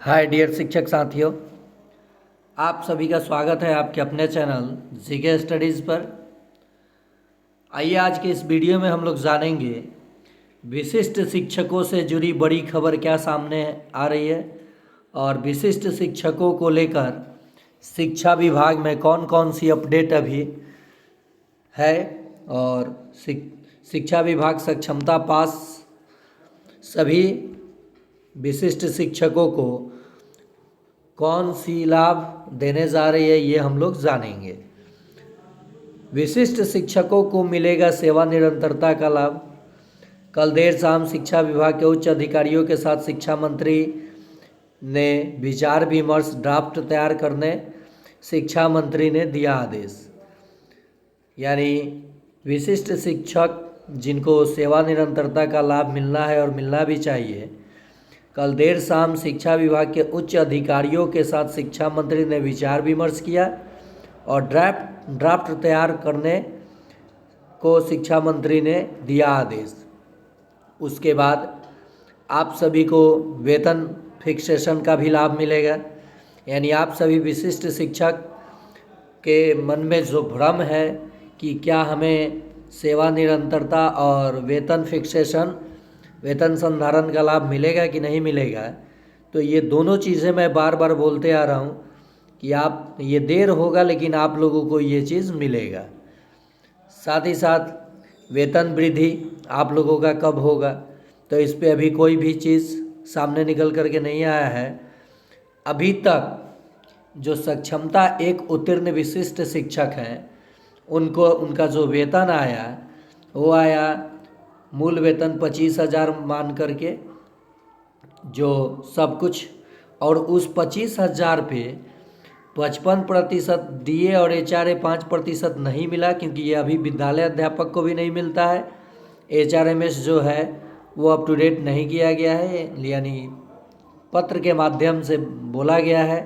Hi dear शिक्षक साथियों, आप सभी का स्वागत है आपके अपने चैनल जीके स्टडीज़ पर। आइए आज के इस वीडियो में हम लोग जानेंगे विशिष्ट शिक्षकों से जुड़ी बड़ी खबर क्या सामने आ रही है और विशिष्ट शिक्षकों को लेकर शिक्षा विभाग में कौन कौन सी अपडेट अभी है और शिक्षा विभाग सक्षमता पास सभी विशिष्ट शिक्षकों को कौन सी लाभ देने जा रही है, ये हम लोग जानेंगे। विशिष्ट शिक्षकों को मिलेगा सेवा निरंतरता का लाभ। कल देर शाम शिक्षा विभाग के उच्च अधिकारियों के साथ शिक्षा मंत्री ने विचार विमर्श ड्राफ्ट तैयार करने शिक्षा मंत्री ने दिया आदेश। यानी विशिष्ट शिक्षक जिनको सेवा निरंतरता का लाभ मिलना है और मिलना भी चाहिए, कल देर शाम शिक्षा विभाग के उच्च अधिकारियों के साथ शिक्षा मंत्री ने विचार विमर्श किया और ड्राफ्ट तैयार करने को शिक्षा मंत्री ने दिया आदेश। उसके बाद आप सभी को वेतन फिक्सेशन का भी लाभ मिलेगा। यानी आप सभी विशिष्ट शिक्षक के मन में जो भ्रम है कि क्या हमें सेवा निरंतरता और वेतन फिक्सेशन, वेतन संधारण का लाभ मिलेगा कि नहीं मिलेगा, तो ये दोनों चीज़ें मैं बार बार बोलते आ रहा हूँ कि आप ये देर होगा लेकिन आप लोगों को ये चीज़ मिलेगा। साथ ही साथ वेतन वृद्धि आप लोगों का कब होगा, तो इस पे अभी कोई भी चीज़ सामने निकल करके नहीं आया है। अभी तक जो सक्षमता एक उत्तीर्ण विशिष्ट शिक्षक हैं उनको उनका जो वेतन आया वो आया मूल वेतन 25,000 मान करके जो सब कुछ, और उस 25,000 पे 55% दिए और HRA 5% नहीं मिला, क्योंकि ये अभी विद्यालय अध्यापक को भी नहीं मिलता है। HRMS जो है वो अप टू डेट नहीं किया गया है, यानी पत्र के माध्यम से बोला गया है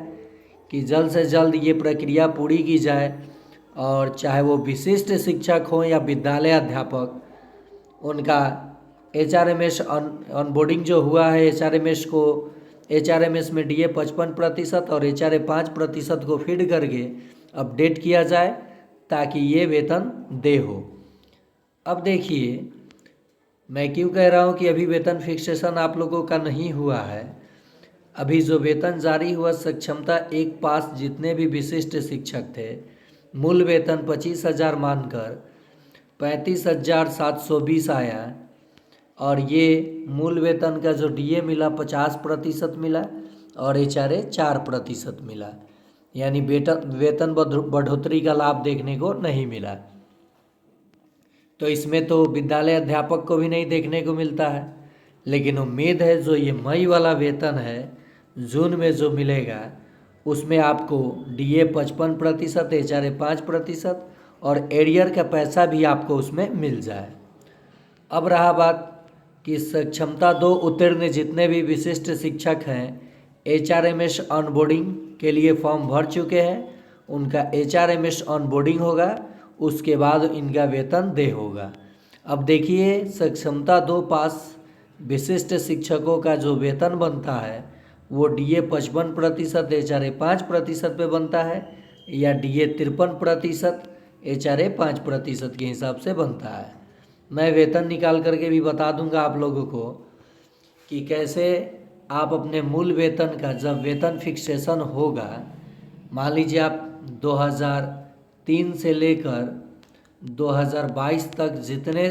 कि जल्द से जल्द ये प्रक्रिया पूरी की जाए और चाहे वो विशिष्ट शिक्षक हो या विद्यालय अध्यापक, उनका HRMS ऑनबोर्डिंग जो हुआ है HRMS में DA 55% और HRA 5% को फीड करके अपडेट किया जाए ताकि ये वेतन दे हो। अब देखिए मैं क्यों कह रहा हूँ कि अभी वेतन फिक्सेशन आप लोगों का नहीं हुआ है। अभी जो वेतन जारी हुआ सक्षमता एक पास जितने भी विशिष्ट शिक्षक थे, मूल वेतन 25,000 मानकर 35,720 आया और ये मूल वेतन का जो DA मिला 50% मिला और HRA 4% मिला। यानी वेतन बढ़ोतरी का लाभ देखने को नहीं मिला। तो इसमें तो विद्यालय अध्यापक को भी नहीं देखने को मिलता है, लेकिन उम्मीद है जो ये मई वाला वेतन है जून में जो मिलेगा उसमें आपको DA 55%, HRA 5% और एरियर का पैसा भी आपको उसमें मिल जाए। अब रहा बात कि सक्षमता 2 उत्तीर्ण जितने भी विशिष्ट शिक्षक हैं HRMS ऑनबोर्डिंग के लिए फॉर्म भर चुके हैं, उनका HRMS ऑनबोर्डिंग होगा, उसके बाद इनका वेतन दे होगा। अब देखिए सक्षमता 2 पास विशिष्ट शिक्षकों का जो वेतन बनता है वो DA 55%, HRA 5% पे बनता है या DA 53%, HRA 5% के हिसाब से बनता है। मैं वेतन निकाल करके भी बता दूंगा आप लोगों को कि कैसे आप अपने मूल वेतन का जब वेतन फिक्सेशन होगा, मान लीजिए आप 2003 से लेकर 2022 तक जितने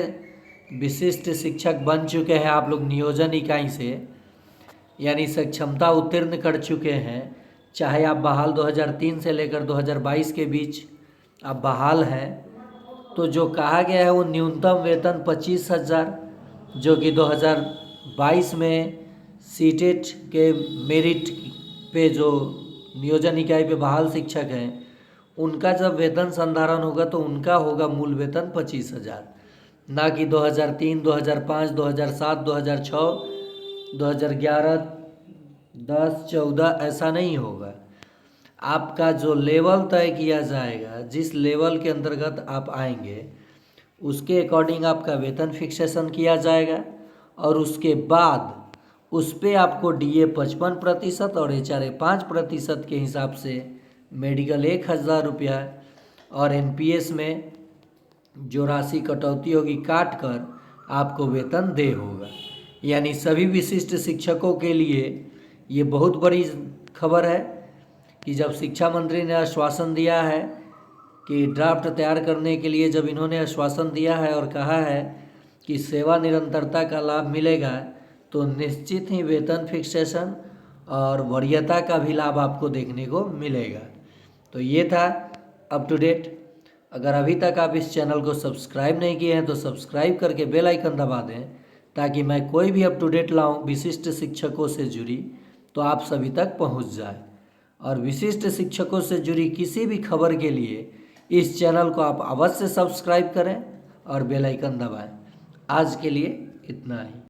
विशिष्ट शिक्षक बन चुके हैं आप लोग नियोजन इकाई से, यानी सक्षमता उत्तीर्ण कर चुके हैं, चाहे आप बहाल 2003 से लेकर 2022 के बीच आप बहाल हैं, तो जो कहा गया है वो न्यूनतम वेतन 25,000 जो कि 2022 में सीटेट के मेरिट पे जो नियोजन इकाई पे बहाल शिक्षक हैं उनका जब वेतन संधारण होगा तो उनका होगा मूल वेतन 25,000, ना कि 2003, 2005, 2007, 2006, 2011, 10, 14 ऐसा नहीं होगा। आपका जो लेवल तय किया जाएगा, जिस लेवल के अंतर्गत आप आएंगे उसके अकॉर्डिंग आपका वेतन फिक्सेशन किया जाएगा और उसके बाद उस पे आपको DA 55% और HRA 5% के हिसाब से मेडिकल 1,000 रुपया और NPS में जो राशि कटौती होगी काट कर आपको वेतन दे होगा। यानी सभी विशिष्ट शिक्षकों के लिए ये बहुत बड़ी खबर है कि जब शिक्षा मंत्री ने आश्वासन दिया है कि ड्राफ्ट तैयार करने के लिए जब इन्होंने आश्वासन दिया है और कहा है कि सेवा निरंतरता का लाभ मिलेगा, तो निश्चित ही वेतन फिक्सेशन और वरीयता का भी लाभ आपको देखने को मिलेगा। तो ये था अप टू डेट। अगर अभी तक आप इस चैनल को सब्सक्राइब नहीं किए हैं तो सब्सक्राइब करके बेल आइकन दबा दें, ताकि मैं कोई भी अप टू डेट लाऊँ विशिष्ट शिक्षकों से जुड़ी तो आप सभी तक पहुंच जाए। और विशिष्ट शिक्षकों से जुड़ी किसी भी खबर के लिए इस चैनल को आप अवश्य सब्सक्राइब करें और बेल आइकन दबाएं। आज के लिए इतना ही।